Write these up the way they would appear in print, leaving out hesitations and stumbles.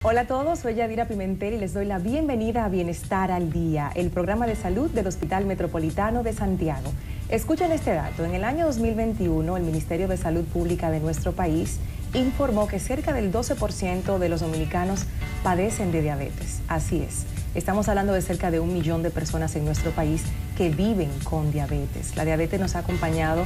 Hola a todos, soy Yadira Pimentel y les doy la bienvenida a Bienestar al Día, el programa de salud del Hospital Metropolitano de Santiago. Escuchen este dato, en el año 2021 el Ministerio de Salud Pública de nuestro país informó que cerca del 12% de los dominicanos padecen de diabetes. Así es, estamos hablando de cerca de 1 millón de personas en nuestro país que viven con diabetes. La diabetes nos ha acompañado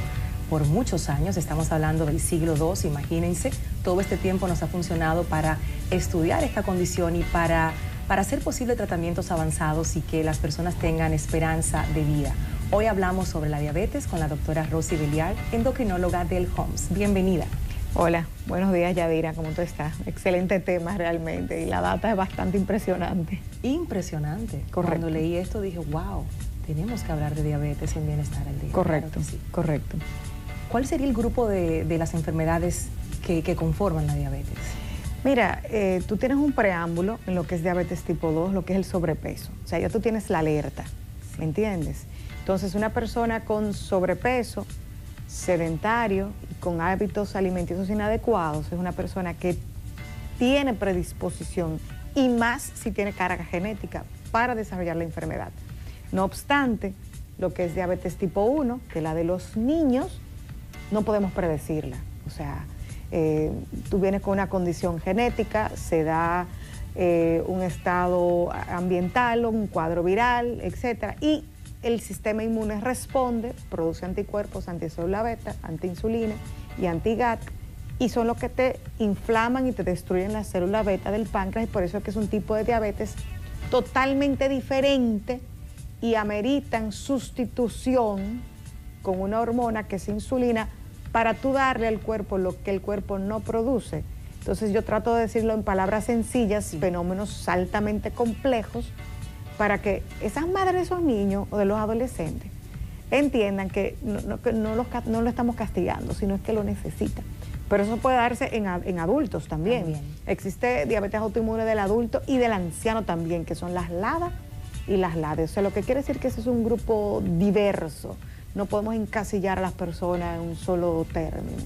por muchos años, estamos hablando del siglo II, imagínense, todo este tiempo nos ha funcionado para estudiar esta condición y para hacer posible tratamientos avanzados y que las personas tengan esperanza de vida. Hoy hablamos sobre la diabetes con la doctora Rosy Beliard, endocrinóloga del HOMS. Bienvenida. Hola, buenos días Yadira, ¿cómo tú estás? Excelente tema realmente y la data es bastante impresionante. Impresionante. Correcto. Cuando leí esto dije, wow, tenemos que hablar de diabetes en Bienestar al Día. Correcto, Claro que sí. correcto. ¿Cuál sería el grupo de las enfermedades que conforman la diabetes? Mira, tú tienes un preámbulo en lo que es diabetes tipo 2, lo que es el sobrepeso. O sea, ya tú tienes la alerta, ¿me entiendes? Entonces, una persona con sobrepeso, sedentario, con hábitos alimenticios inadecuados, es una persona que tiene predisposición y más si tiene carga genética para desarrollar la enfermedad. No obstante, lo que es diabetes tipo 1, que es la de los niños, no podemos predecirla. O sea, tú vienes con una condición genética, se da un estado ambiental, un cuadro viral, etcétera, y el sistema inmune responde, produce anticuerpos, anticélula beta, antiinsulina y anti-GAT, y son los que te inflaman y te destruyen la célula beta del páncreas, y por eso es que es un tipo de diabetes totalmente diferente y ameritan sustitución con una hormona que es insulina para tú darle al cuerpo lo que el cuerpo no produce. Entonces yo trato de decirlo en palabras sencillas, sí, fenómenos altamente complejos, para que esas madres de esos niños o de los adolescentes entiendan que no lo estamos castigando, sino es que lo necesitan. Pero eso puede darse en adultos también. Existe diabetes autoinmune del adulto y del anciano también, que son las LADA y las LADES. O sea, lo que quiere decir que ese es un grupo diverso. No podemos encasillar a las personas en un solo término.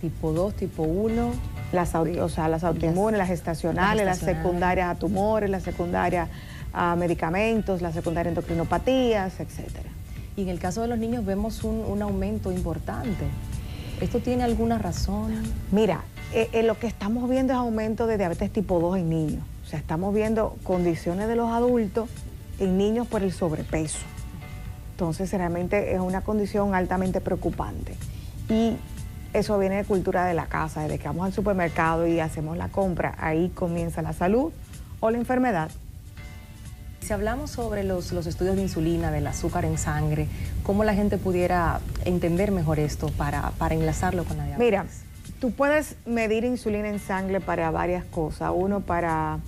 Tipo 2, tipo 1. Las autoinmunes, las gestacionales, las secundarias a tumores, las secundarias a medicamentos, las secundarias a endocrinopatías, etcétera. Y en el caso de los niños vemos un aumento importante. ¿Esto tiene alguna razón? Mira, lo que estamos viendo es aumento de diabetes tipo 2 en niños. O sea, estamos viendo condiciones de los adultos en niños por el sobrepeso. Entonces, realmente es una condición altamente preocupante. Y eso viene de cultura de la casa, desde que vamos al supermercado y hacemos la compra, ahí comienza la salud o la enfermedad. Si hablamos sobre los estudios de insulina, del azúcar en sangre, ¿cómo la gente pudiera entender mejor esto para enlazarlo con la diabetes? Mira, tú puedes medir insulina en sangre para varias cosas. Uno, para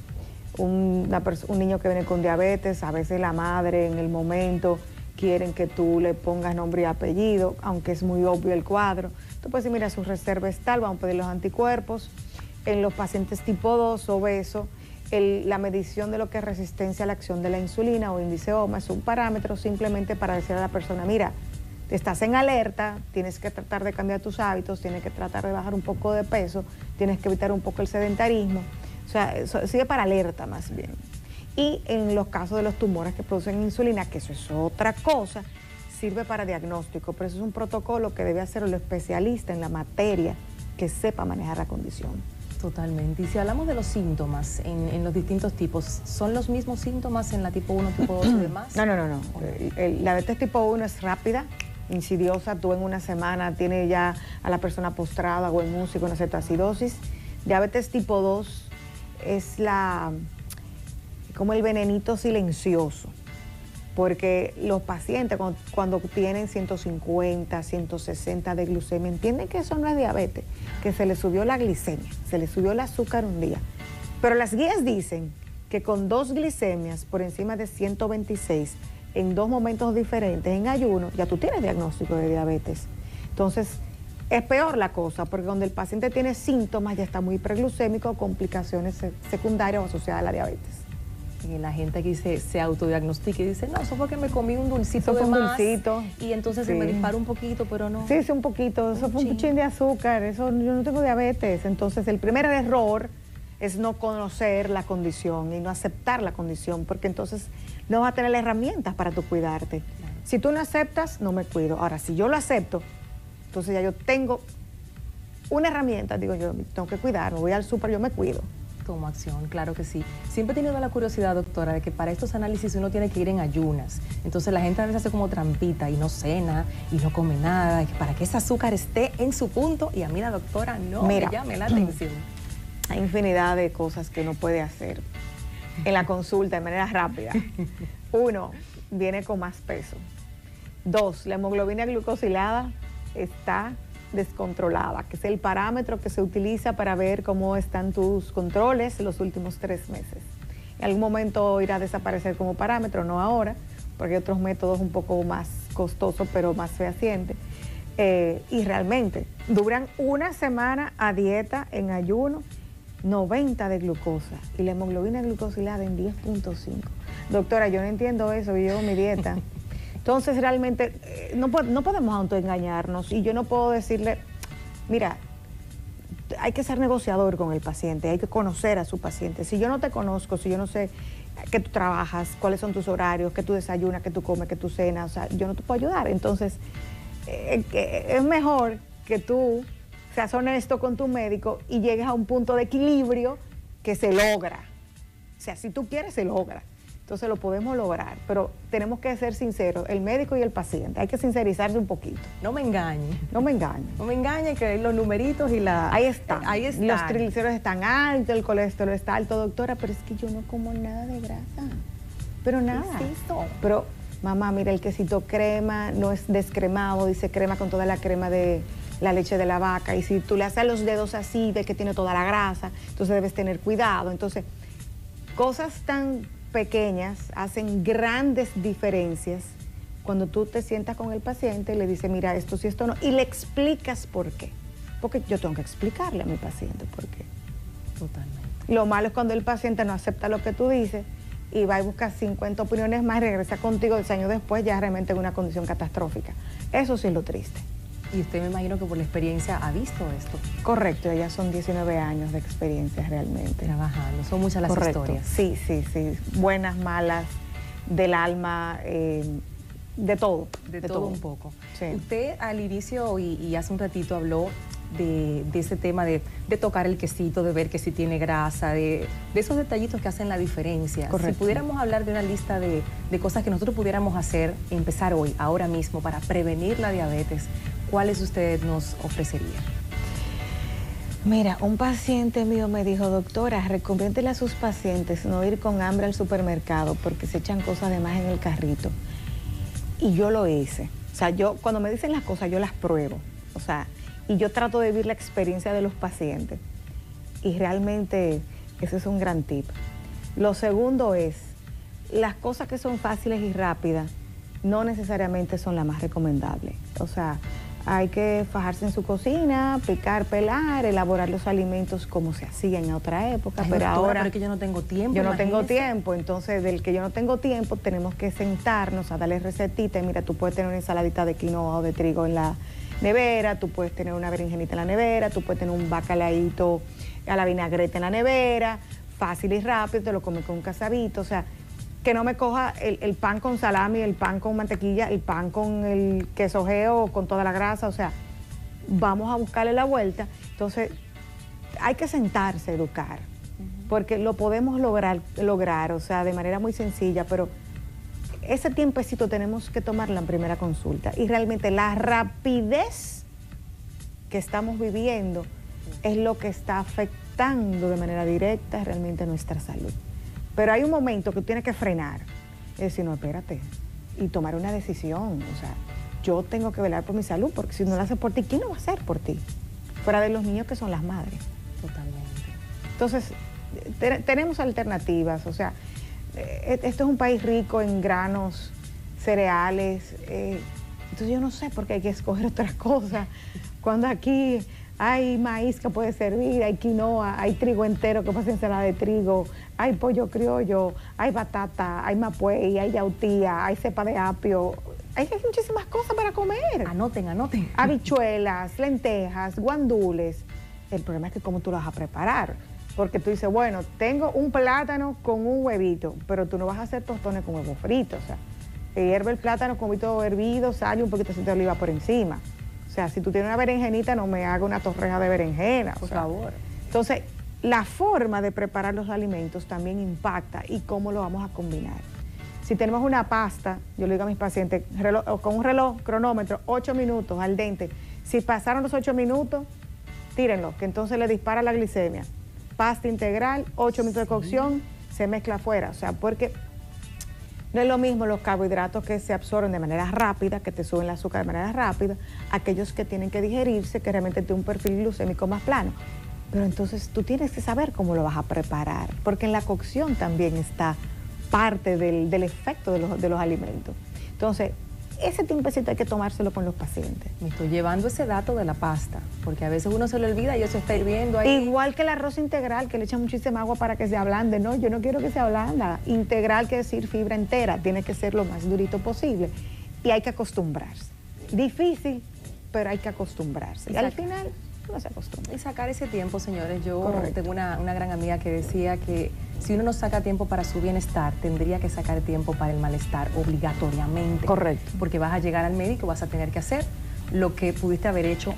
un niño que viene con diabetes, a veces la madre en el momento quieren que tú le pongas nombre y apellido, aunque es muy obvio el cuadro. Tú puedes decir, mira, su reserva es tal, vamos a pedir los anticuerpos. En los pacientes tipo 2, obesos, la medición de lo que es resistencia a la acción de la insulina o índice OMA es un parámetro simplemente para decir a la persona, mira, estás en alerta, tienes que tratar de cambiar tus hábitos, tienes que tratar de bajar un poco de peso, tienes que evitar un poco el sedentarismo. O sea, eso sirve para alerta más bien. Y en los casos de los tumores que producen insulina, que eso es otra cosa, sirve para diagnóstico, pero eso es un protocolo que debe hacer el especialista en la materia que sepa manejar la condición. Totalmente. Y si hablamos de los síntomas en los distintos tipos, ¿son los mismos síntomas en la tipo 1, tipo 2 y demás? No. La diabetes tipo 1 es rápida, insidiosa, tú en una semana tienes ya a la persona postrada o en UCI con acetoacidosis. Diabetes tipo 2 es como el venenito silencioso, porque los pacientes cuando tienen 150, 160 de glucemia, entienden que eso no es diabetes, que se les subió la glicemia, se les subió el azúcar un día. Pero las guías dicen que con 2 glicemias por encima de 126 en 2 momentos diferentes en ayuno, ya tú tienes diagnóstico de diabetes. Entonces, es peor la cosa, porque cuando el paciente tiene síntomas ya está muy preglucémico o complicaciones secundarias o asociadas a la diabetes. Y la gente aquí se autodiagnostica y dice, no, eso fue que me comí un dulcito de más. Y entonces se me dispara un poquito, pero no. Sí, un poquito. Eso fue un puchín de azúcar. Eso, yo no tengo diabetes. Entonces, el primer error es no conocer la condición y no aceptar la condición, porque entonces no vas a tener las herramientas para tú cuidarte. Claro. Si tú no aceptas, no me cuido. Ahora, si yo lo acepto, entonces ya yo tengo una herramienta, digo yo, tengo que cuidarme, voy al súper, yo me cuido. Como acción, claro que sí. Siempre he tenido la curiosidad, doctora, de que para estos análisis uno tiene que ir en ayunas. Entonces la gente a veces hace como trampita y no cena y no come nada, y para que ese azúcar esté en su punto, y a mí la doctora no me llame la atención. Hay infinidad de cosas que uno puede hacer en la consulta de manera rápida. 1, viene con más peso. 2, la hemoglobina glucosilada está descontrolada, que es el parámetro que se utiliza para ver cómo están tus controles los últimos 3 meses. En algún momento irá a desaparecer como parámetro, no ahora, porque hay otros métodos un poco más costosos, pero más fehacientes. Y realmente duran una semana a dieta, en ayuno, 90 de glucosa y la hemoglobina glucosilada en 10.5. Doctora, yo no entiendo eso, yo llevo mi dieta. Entonces, realmente, no podemos autoengañarnos, y yo no puedo decirle, mira, hay que ser negociador con el paciente, hay que conocer a su paciente. Si yo no te conozco, si yo no sé qué tú trabajas, cuáles son tus horarios, qué tú desayunas, qué tú comes, qué tú cenas, o sea, yo no te puedo ayudar. Entonces, es mejor que tú seas honesto con tu médico y llegues a un punto de equilibrio que se logra. O sea, si tú quieres, se logra. Entonces lo podemos lograr, pero tenemos que ser sinceros, el médico y el paciente. Hay que sincerizarse un poquito. No me engañe. No me engañe. No me engañe, que los numeritos y la... Ahí están. Ahí están. Los triglicéridos están altos, el colesterol está alto, doctora, pero es que yo no como nada de grasa. Pero nada. ¿Qué es esto? Pero, mamá, mira, el quesito crema no es descremado, dice crema con toda la crema de la leche de la vaca. Y si tú le haces los dedos así, ves que tiene toda la grasa, entonces debes tener cuidado. Entonces, cosas tan pequeñas hacen grandes diferencias cuando tú te sientas con el paciente y le dices, mira, esto sí, esto no, y le explicas por qué. Porque yo tengo que explicarle a mi paciente por qué. Totalmente. Lo malo es cuando el paciente no acepta lo que tú dices y va y busca 50 opiniones más y regresa contigo 10 años después ya realmente en una condición catastrófica. Eso sí es lo triste. Y usted, me imagino que por la experiencia ha visto esto. Correcto, ya son 19 años de experiencia realmente. Trabajando, son muchas las historias. Sí, sí, sí, buenas, malas, del alma, de todo. De todo un poco. Sí. Usted al inicio y hace un ratito habló de ese tema de tocar el quesito, de ver que si tiene grasa, de esos detallitos que hacen la diferencia. Correcto. Si pudiéramos hablar de una lista de cosas que nosotros pudiéramos hacer, empezar hoy, ahora mismo, para prevenir la diabetes, ¿cuáles usted nos ofrecería? Mira, un paciente mío me dijo, doctora, recomiéndele a sus pacientes no ir con hambre al supermercado porque se echan cosas de más en el carrito. Y yo lo hice. O sea, yo cuando me dicen las cosas, yo las pruebo. O sea, y yo trato de vivir la experiencia de los pacientes. Y realmente ese es un gran tip. Lo segundo es, las cosas que son fáciles y rápidas no necesariamente son las más recomendables. O sea, hay que fajarse en su cocina, picar, pelar, elaborar los alimentos como se hacía en otra época. Ay, pero doctora, ahora pero es que yo no tengo tiempo. Yo no tengo imagínese. tiempo, entonces del que yo no tengo tiempo tenemos que sentarnos a darle recetitas. Mira, tú puedes tener una ensaladita de quinoa o de trigo en la nevera, tú puedes tener una berenjenita en la nevera, tú puedes tener un bacalaíto a la vinagreta en la nevera, fácil y rápido, te lo comes con un casabito, o sea, que no me coja el pan con salami, el pan con mantequilla, el pan con el queso Geo, con toda la grasa, o sea, vamos a buscarle la vuelta. Entonces, hay que sentarse a educar, porque lo podemos lograr, o sea, de manera muy sencilla, pero ese tiempecito tenemos que tomarla en primera consulta. Y realmente la rapidez que estamos viviendo es lo que está afectando de manera directa realmente nuestra salud. Pero hay un momento que tú tienes que frenar y decir, no, espérate, y tomar una decisión. O sea, yo tengo que velar por mi salud, porque si no lo hace por ti, ¿quién lo va a hacer por ti? Fuera de los niños que son las madres. Totalmente. Entonces, tenemos alternativas, o sea, esto es un país rico en granos, cereales, entonces yo no sé por qué hay que escoger otras cosas, cuando aquí hay maíz que puede servir, hay quinoa, hay trigo entero que puede ser ensalada de trigo, hay pollo criollo, hay batata, hay mapuey, hay yautía, hay cepa de apio, hay muchísimas cosas para comer. Anoten. Habichuelas, lentejas, guandules. El problema es que cómo tú las vas a preparar. Porque tú dices, bueno, tengo un plátano con un huevito, pero tú no vas a hacer tostones con huevo frito, o sea, hierve el plátano con huevito hervido, sal y un poquito de aceite de oliva por encima. O sea, si tú tienes una berenjenita, no me haga una torreja de berenjena. Por favor. Entonces, la forma de preparar los alimentos también impacta y cómo lo vamos a combinar. Si tenemos una pasta, yo le digo a mis pacientes, con un reloj, cronómetro, 8 minutos al dente. Si pasaron los 8 minutos, tírenlo, que entonces le dispara la glicemia. Pasta integral, 8 minutos de cocción, se mezcla afuera. O sea, porque no es lo mismo los carbohidratos que se absorben de manera rápida, que te suben el azúcar de manera rápida, aquellos que tienen que digerirse, que realmente tienen un perfil glucémico más plano. Pero entonces tú tienes que saber cómo lo vas a preparar, porque en la cocción también está parte del efecto de los alimentos. Entonces, ese tiempecito hay que tomárselo con los pacientes. Me estoy llevando ese dato de la pasta, porque a veces uno se lo olvida y eso está hirviendo ahí. Igual que el arroz integral, que le echan muchísima agua para que se ablande. No, yo no quiero que se ablanda. Integral quiere decir fibra entera, tiene que ser lo más durito posible. Y hay que acostumbrarse. Difícil, pero hay que acostumbrarse. Y al final, no se acostumbra. Y sacar ese tiempo, señores. Yo Correcto. tengo una gran amiga que decía que si uno no saca tiempo para su bienestar, tendría que sacar tiempo para el malestar obligatoriamente. Correcto. Porque vas a llegar al médico, vas a tener que hacer lo que pudiste haber hecho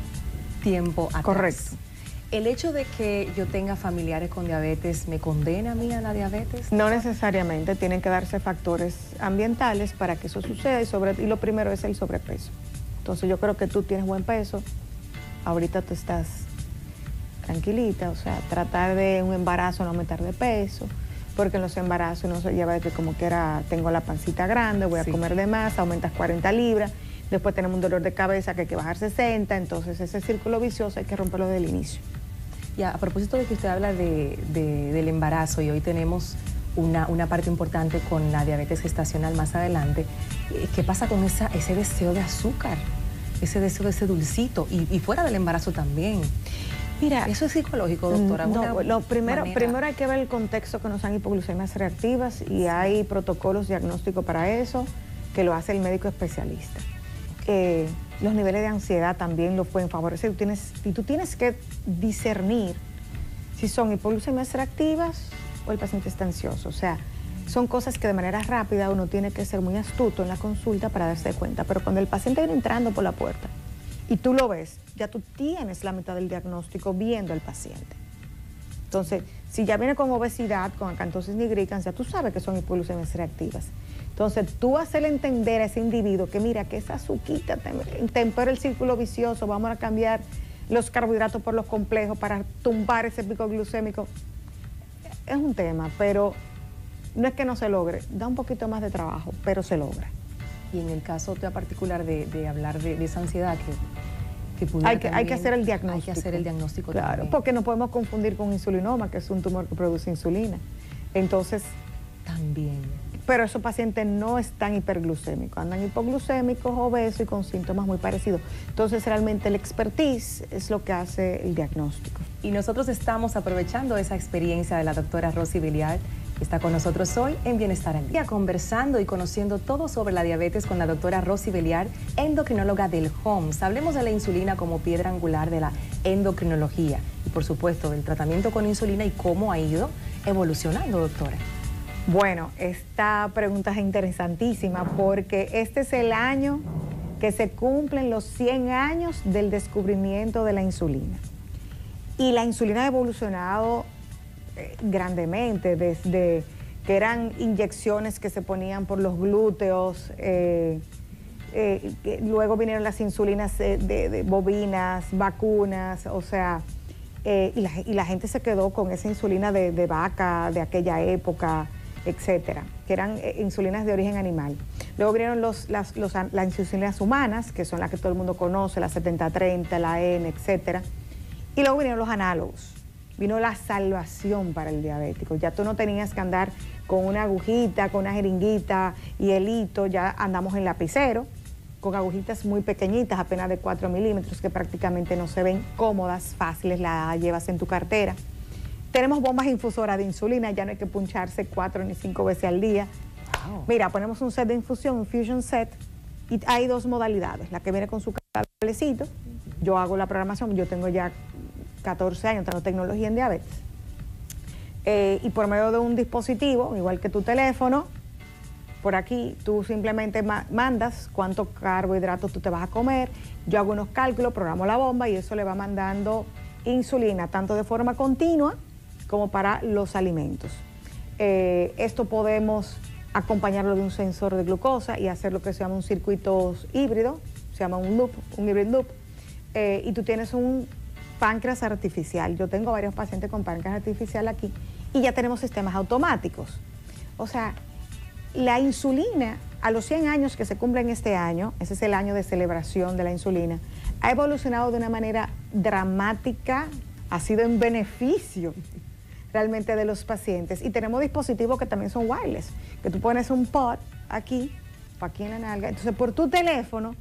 tiempo atrás. Correcto. ¿El hecho de que yo tenga familiares con diabetes me condena a mí a la diabetes? No necesariamente, tienen que darse factores ambientales para que eso suceda y lo primero es el sobrepeso. Entonces yo creo que tú tienes buen peso, ahorita tú estás tranquilita, o sea, tratar de un embarazo no aumentar de peso, porque en los embarazos uno se lleva de que como que tengo la pancita grande, voy a comer de más, aumentas 40 libras, después tenemos un dolor de cabeza que hay que bajar 60, entonces ese círculo vicioso hay que romperlo desde el inicio. Y a propósito de que usted habla del embarazo y hoy tenemos una parte importante con la diabetes gestacional más adelante, ¿qué pasa con ese deseo de azúcar? Ese deseo de ese dulcito y fuera del embarazo también. Mira, ¿eso es psicológico, doctora? No, primero hay que ver el contexto que nos dan hipoglucemias reactivas y hay protocolos diagnósticos para eso que lo hace el médico especialista. Los niveles de ansiedad también lo pueden favorecer. Tú tienes que discernir si son hipoglucemias reactivas o el paciente está ansioso. O sea, son cosas que de manera rápida uno tiene que ser muy astuto en la consulta para darse cuenta. Pero cuando el paciente viene entrando por la puerta y tú lo ves, ya tú tienes la mitad del diagnóstico viendo al paciente. Entonces, si ya viene con obesidad, con acantosis nigricans, ya tú sabes que son hipoglucemias reactivas. Entonces, tú hacerle entender a ese individuo que mira, que esa azuquita tempera el círculo vicioso, vamos a cambiar los carbohidratos por los complejos para tumbar ese pico glucémico. Es un tema, pero no es que no se logre, da un poquito más de trabajo, pero se logra. Y en el caso particular de hablar de esa ansiedad que pudiera hay que hacer el diagnóstico. Hay que hacer el diagnóstico claro, también. Porque no podemos confundir con insulinoma, que es un tumor que produce insulina. Entonces, también. Pero esos pacientes no están hiperglucémicos, andan hipoglucémicos, obesos y con síntomas muy parecidos. Entonces, realmente el expertise es lo que hace el diagnóstico. Y nosotros estamos aprovechando esa experiencia de la doctora Rosy Béliard, que está con nosotros hoy en Bienestar al Día, conversando y conociendo todo sobre la diabetes con la doctora Rosy Béliard, endocrinóloga del HOMS. Hablemos de la insulina como piedra angular de la endocrinología y, por supuesto, del tratamiento con insulina y cómo ha ido evolucionando, doctora. Bueno, esta pregunta es interesantísima porque este es el año que se cumplen los 100 años del descubrimiento de la insulina. Y la insulina ha evolucionado grandemente, desde que eran inyecciones que se ponían por los glúteos, luego vinieron las insulinas de bovinas, vacunas, o sea, y la gente se quedó con esa insulina de vaca de aquella época, etcétera, que eran insulinas de origen animal. Luego vinieron las insulinas humanas, que son las que todo el mundo conoce, la 70-30, la N, etcétera. Y luego vinieron los análogos. Vino la salvación para el diabético. Ya tú no tenías que andar con una agujita, con una jeringuita y el hito, ya andamos en lapicero, con agujitas muy pequeñitas, apenas de 4 milímetros, que prácticamente no se ven cómodas, fáciles, la llevas en tu cartera. Tenemos bombas infusoras de insulina, ya no hay que puncharse 4 ni 5 veces al día. Wow. Mira, ponemos un set de infusión, un Fusion Set, y hay 2 modalidades. La que viene con su cablecito, yo hago la programación, yo tengo ya 14 años, tengo tecnología en diabetes. y por medio de un dispositivo, igual que tu teléfono, por aquí tú simplemente mandas cuánto carbohidratos tú te vas a comer, yo hago unos cálculos, programo la bomba y eso le va mandando insulina, tanto de forma continua como para los alimentos. Esto podemos acompañarlo de un sensor de glucosa y hacer lo que se llama un circuito híbrido, se llama un loop, un hybrid loop, y tú tienes un páncreas artificial. Yo tengo varios pacientes con páncreas artificial aquí y ya tenemos sistemas automáticos. O sea, la insulina, a los 100 años que se cumplen este año, ese es el año de celebración de la insulina, ha evolucionado de una manera dramática, ha sido en beneficio realmente de los pacientes. Y tenemos dispositivos que también son wireless, que tú pones un pod aquí en la nalga, entonces por tu teléfono,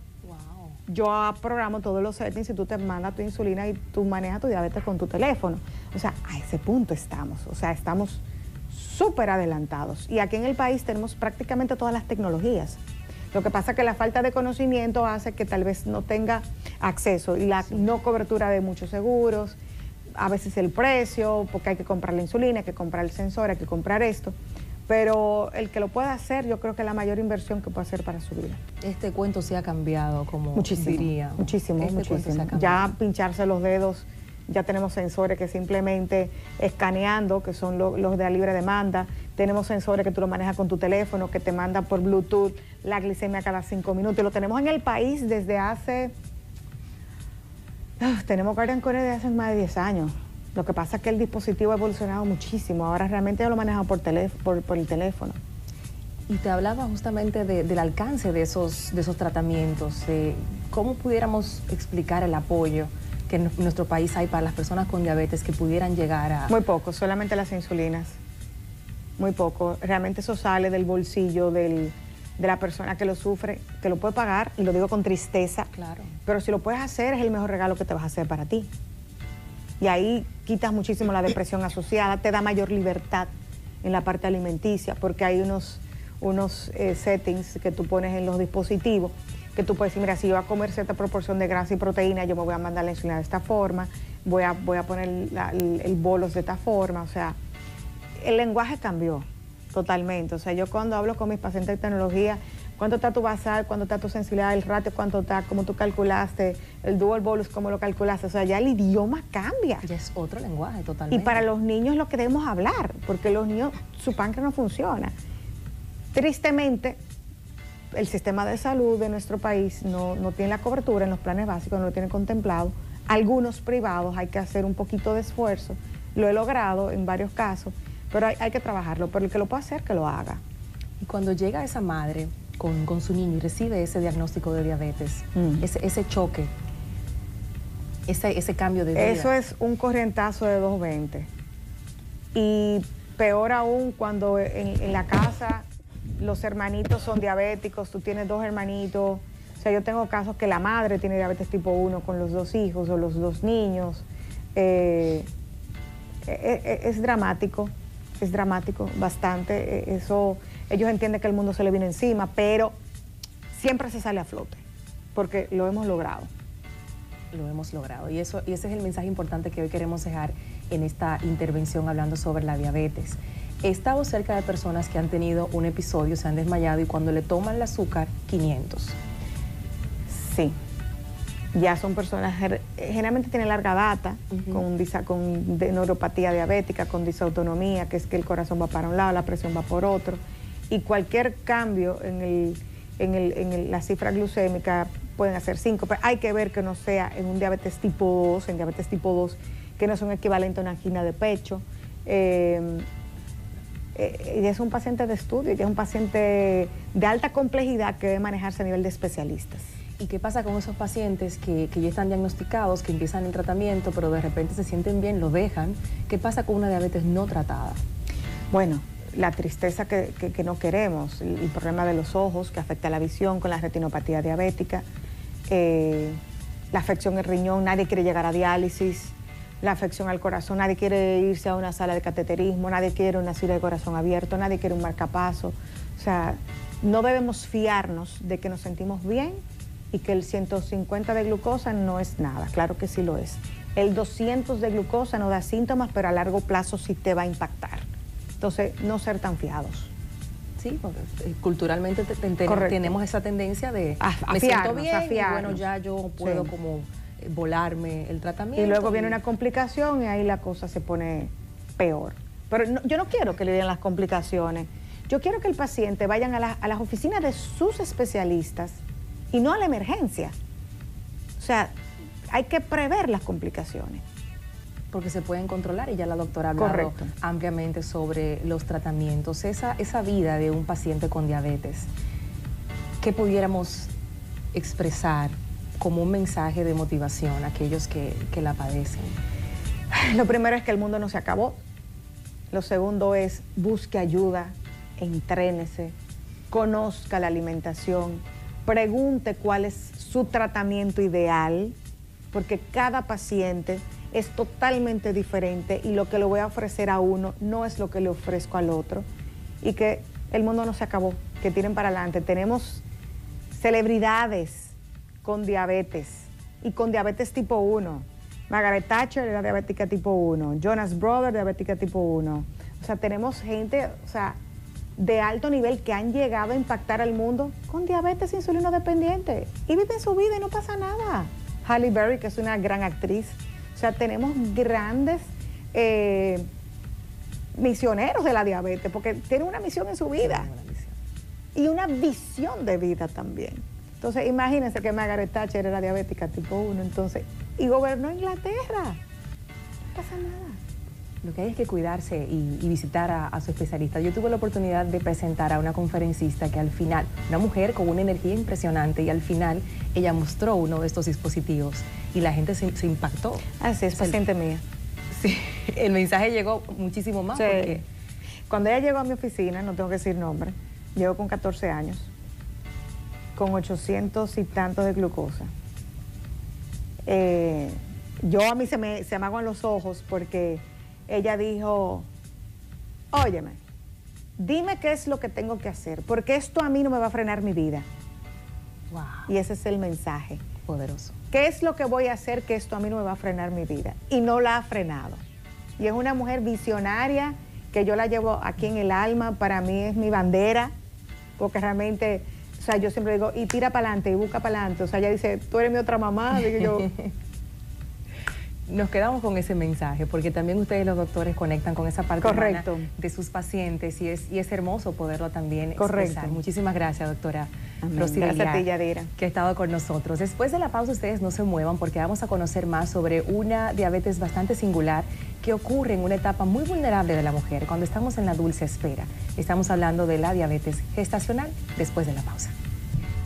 yo programo todos los settings y tú te mandas tu insulina y tú manejas tu diabetes con tu teléfono. O sea, a ese punto estamos. O sea, estamos súper adelantados. Y aquí en el país tenemos prácticamente todas las tecnologías. Lo que pasa es que la falta de conocimiento hace que tal vez no tenga acceso y la no cobertura de muchos seguros, a veces el precio, porque hay que comprar la insulina, hay que comprar el sensor, hay que comprar esto. Pero el que lo pueda hacer, yo creo que es la mayor inversión que puede hacer para su vida. Este cuento se ha cambiado, como diría. Muchísimo. Ya pincharse los dedos, ya tenemos sensores que simplemente escaneando, que son los de la libre demanda. Tenemos sensores que tú lo manejas con tu teléfono, que te manda por Bluetooth la glicemia cada 5 minutos. Y lo tenemos en el país desde hace... tenemos Guardian Core desde hace más de 10 años. Lo que pasa es que el dispositivo ha evolucionado muchísimo. Ahora realmente yo lo manejo por el teléfono. Y te hablaba justamente del alcance de esos tratamientos. ¿Cómo pudiéramos explicar el apoyo que en nuestro país hay para las personas con diabetes que pudieran llegar a...? Muy poco, solamente las insulinas. Muy poco. Realmente eso sale del bolsillo de la persona que lo sufre, que lo puede pagar, y lo digo con tristeza. Claro. Pero si lo puedes hacer, es el mejor regalo que te vas a hacer para ti. Y ahí quitas muchísimo la depresión asociada, te da mayor libertad en la parte alimenticia, porque hay unos settings que tú pones en los dispositivos, que tú puedes decir, mira, si yo voy a comer cierta proporción de grasa y proteína, yo me voy a mandar la insulina de esta forma, voy a poner el bolos de esta forma. O sea, el lenguaje cambió totalmente. O sea, yo cuando hablo con mis pacientes de tecnología, ¿cuánto está tu basal? ¿Cuánto está tu sensibilidad? El ratio, ¿cuánto está? ¿Cómo tú calculaste? El dual bolus, ¿cómo lo calculaste? O sea, ya el idioma cambia. Ya es otro lenguaje totalmente. Y para los niños lo que debemos hablar, porque los niños, su páncreas no funciona. Tristemente, el sistema de salud de nuestro país no tiene la cobertura en los planes básicos, no lo tiene contemplado. Algunos privados hay que hacer un poquito de esfuerzo. Lo he logrado en varios casos, pero hay que trabajarlo. Pero el que lo pueda hacer, que lo haga. Y cuando llega esa madre con su niño y recibe ese diagnóstico de diabetes, ese choque, ese cambio de vida. Eso es un corrientazo de 220. Y peor aún cuando en la casa los hermanitos son diabéticos, tú tienes 2 hermanitos. O sea, yo tengo casos que la madre tiene diabetes tipo 1 con los 2 hijos o los 2 niños. Es dramático bastante. Eso, ellos entienden que el mundo se le viene encima, pero siempre se sale a flote, porque lo hemos logrado. Lo hemos logrado. Y ese es el mensaje importante que hoy queremos dejar en esta intervención hablando sobre la diabetes. He estado cerca de personas que han tenido un episodio, se han desmayado y cuando le toman el azúcar, 500. Sí. Ya son personas, generalmente tienen larga data, con neuropatía diabética, con disautonomía, que es que el corazón va para un lado, la presión va por otro. Y cualquier cambio en la cifra glucémica pueden hacer 5, pero hay que ver que no sea en un diabetes tipo 2, en diabetes tipo 2, que no es un equivalente a una angina de pecho. Y es un paciente de estudio, y es un paciente de alta complejidad que debe manejarse a nivel de especialistas. ¿Y qué pasa con esos pacientes que ya están diagnosticados, que empiezan el tratamiento, pero de repente se sienten bien, lo dejan? ¿Qué pasa con una diabetes no tratada? Bueno, la tristeza que no queremos, el problema de los ojos que afecta la visión con la retinopatía diabética, la afección al riñón, nadie quiere llegar a diálisis, la afección al corazón, nadie quiere irse a una sala de cateterismo, nadie quiere una cirugía de corazón abierto, nadie quiere un marcapaso. O sea, no debemos fiarnos de que nos sentimos bien y que el 150 de glucosa no es nada. Claro que sí lo es, El 200 de glucosa no da síntomas, pero a largo plazo sí te va a impactar. Entonces, no ser tan fiados. Sí, porque culturalmente tenemos esa tendencia de me siento bien y bueno, ya yo puedo como volarme el tratamiento. Y luego viene una complicación y ahí la cosa se pone peor. Pero no, yo no quiero que le den las complicaciones. Yo quiero que el paciente vayan a las oficinas de sus especialistas y no a la emergencia. O sea, hay que prever las complicaciones. Porque se pueden controlar y ya la doctora ha hablado ampliamente sobre los tratamientos. Esa vida de un paciente con diabetes, ¿qué pudiéramos expresar como un mensaje de motivación a aquellos que la padecen? Lo primero es que el mundo no se acabó. Lo segundo es busque ayuda, entrénese, conozca la alimentación, pregunte cuál es su tratamiento ideal, porque cada paciente es totalmente diferente y lo que le voy a ofrecer a uno no es lo que le ofrezco al otro, y que el mundo no se acabó, que tiren para adelante. Tenemos celebridades con diabetes y con diabetes tipo 1. Margaret Thatcher era diabética tipo 1, Jonas Brothers diabética tipo 1. O sea, tenemos gente, o sea, de alto nivel que han llegado a impactar al mundo con diabetes insulino dependiente y viven su vida y no pasa nada. Halle Berry, que es una gran actriz. O sea, tenemos grandes misioneros de la diabetes, porque tienen una misión en su vida y una visión de vida también. Entonces, imagínense que Margaret Thatcher era diabética tipo 1, entonces, y gobernó Inglaterra. No pasa nada. Lo que hay es que cuidarse y visitar a su especialista. Yo tuve la oportunidad de presentar a una conferencista que al final, una mujer con una energía impresionante, y al final ella mostró uno de estos dispositivos y la gente se impactó. Así es, paciente mía. Sí, el mensaje llegó muchísimo más. Sí. Porque cuando ella llegó a mi oficina, no tengo que decir nombre, llegó con 14 años, con 800 y tantos de glucosa. A mí se me aguan los ojos porque ella dijo, óyeme, dime qué es lo que tengo que hacer, porque esto a mí no me va a frenar mi vida. Wow. Y ese es el mensaje. Poderoso. ¿Qué es lo que voy a hacer que esto a mí no me va a frenar mi vida? Y no la ha frenado. Y es una mujer visionaria que yo la llevo aquí en el alma, para mí es mi bandera, porque realmente, o sea, yo siempre digo, y tira para adelante, y busca para adelante. O sea, ella dice, tú eres mi otra mamá, digo yo. Nos quedamos con ese mensaje, porque también ustedes los doctores conectan con esa parte humana de sus pacientes y es hermoso poderlo también expresar. Muchísimas gracias, doctora Rosy Gracias a ti, Yadira, que ha estado con nosotros. Después de la pausa, ustedes no se muevan, porque vamos a conocer más sobre una diabetes bastante singular que ocurre en una etapa muy vulnerable de la mujer, cuando estamos en la dulce espera. Estamos hablando de la diabetes gestacional, después de la pausa.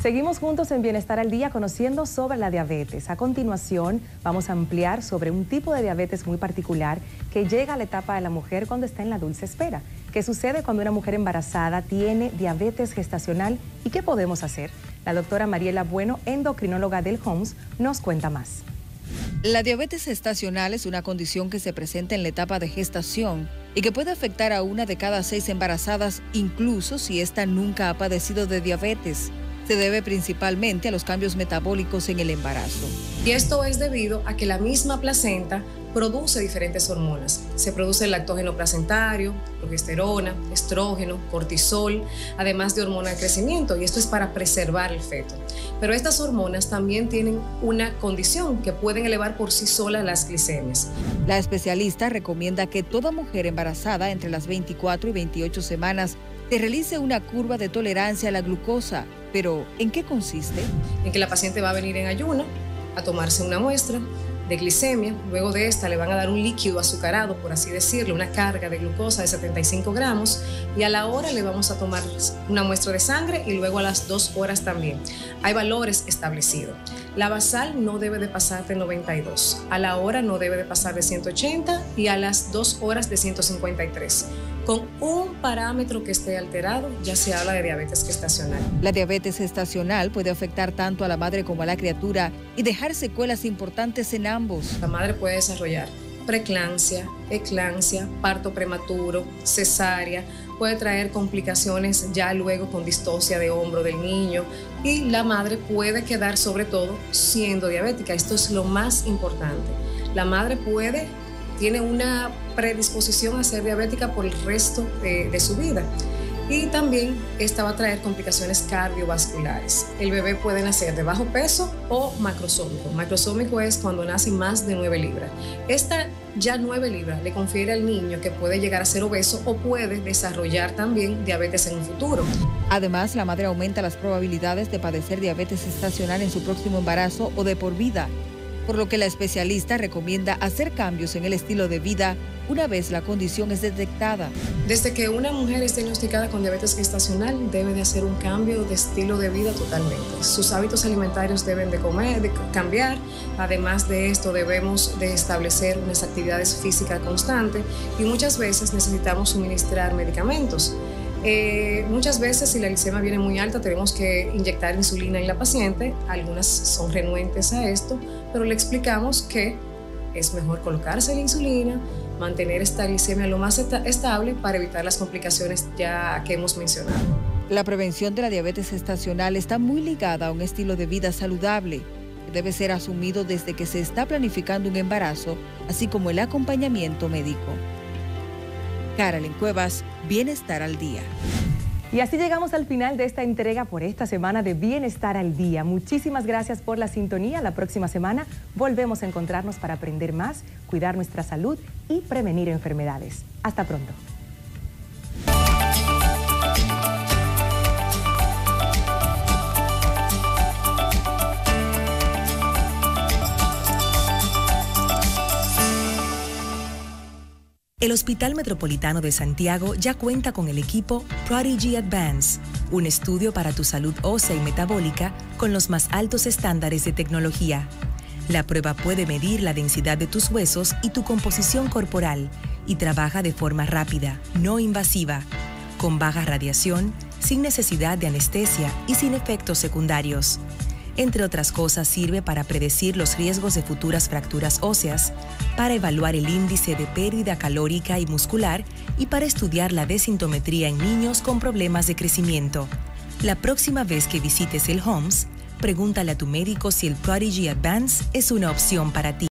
Seguimos juntos en Bienestar al Día conociendo sobre la diabetes. A continuación vamos a ampliar sobre un tipo de diabetes muy particular que llega a la etapa de la mujer cuando está en la dulce espera. ¿Qué sucede cuando una mujer embarazada tiene diabetes gestacional y qué podemos hacer? La doctora Mariela Bueno, endocrinóloga del HOMS, nos cuenta más. La diabetes gestacional es una condición que se presenta en la etapa de gestación y que puede afectar a 1 de cada 6 embarazadas, incluso si ésta nunca ha padecido de diabetes. Se debe principalmente a los cambios metabólicos en el embarazo. Y esto es debido a que la misma placenta produce diferentes hormonas. Se produce el lactógeno placentario, progesterona, estrógeno, cortisol, además de hormona de crecimiento, y esto es para preservar el feto. Pero estas hormonas también tienen una condición que pueden elevar por sí solas las glicemias. La especialista recomienda que toda mujer embarazada entre las 24 y 28 semanas se realice una curva de tolerancia a la glucosa. Pero, ¿en qué consiste? En que la paciente va a venir en ayuno a tomarse una muestra de glicemia. Luego de esta le van a dar un líquido azucarado, por así decirlo, una carga de glucosa de 75 gramos, y a la hora le vamos a tomar una muestra de sangre y luego a las 2 horas también. Hay valores establecidos. La basal no debe de pasar de 92, a la hora no debe de pasar de 180 y a las 2 horas de 153. Con un parámetro que esté alterado, ya se habla de diabetes gestacional. La diabetes gestacional puede afectar tanto a la madre como a la criatura y dejar secuelas importantes en ambos. La madre puede desarrollar preeclampsia, eclampsia, parto prematuro, cesárea, puede traer complicaciones ya luego con distocia de hombro del niño, y la madre puede quedar sobre todo siendo diabética. Esto es lo más importante. la madre tiene una predisposición a ser diabética por el resto de su vida. Y también esta va a traer complicaciones cardiovasculares. El bebé puede nacer de bajo peso o macrosómico. Macrosómico es cuando nace más de 9 libras. Esta ya 9 libras le confiere al niño que puede llegar a ser obeso o puede desarrollar también diabetes en un futuro. Además, la madre aumenta las probabilidades de padecer diabetes gestacional en su próximo embarazo o de por vida, por lo que la especialista recomienda hacer cambios en el estilo de vida una vez la condición es detectada. Desde que una mujer es diagnosticada con diabetes gestacional, debe de hacer un cambio de estilo de vida totalmente. Sus hábitos alimentarios deben de cambiar. Además de esto, debemos de establecer unas actividades físicas constantes y muchas veces necesitamos suministrar medicamentos. Muchas veces, si la glicemia viene muy alta, tenemos que inyectar insulina en la paciente. Algunas son renuentes a esto, pero le explicamos que es mejor colocarse la insulina, mantener esta glicemia lo más estable para evitar las complicaciones ya que hemos mencionado. La prevención de la diabetes gestacional está muy ligada a un estilo de vida saludable, que debe ser asumido desde que se está planificando un embarazo, así como el acompañamiento médico. Carolyn Cuevas, Bienestar al Día. Y así llegamos al final de esta entrega por esta semana de Bienestar al Día. Muchísimas gracias por la sintonía. La próxima semana volvemos a encontrarnos para aprender más, cuidar nuestra salud y prevenir enfermedades. Hasta pronto. El Hospital Metropolitano de Santiago ya cuenta con el equipo Prodigy Advance, un estudio para tu salud ósea y metabólica con los más altos estándares de tecnología. La prueba puede medir la densidad de tus huesos y tu composición corporal y trabaja de forma rápida, no invasiva, con baja radiación, sin necesidad de anestesia y sin efectos secundarios. Entre otras cosas, sirve para predecir los riesgos de futuras fracturas óseas, para evaluar el índice de pérdida calórica y muscular y para estudiar la desintometría en niños con problemas de crecimiento. La próxima vez que visites el HOMS, pregúntale a tu médico si el Prodigy Advance es una opción para ti.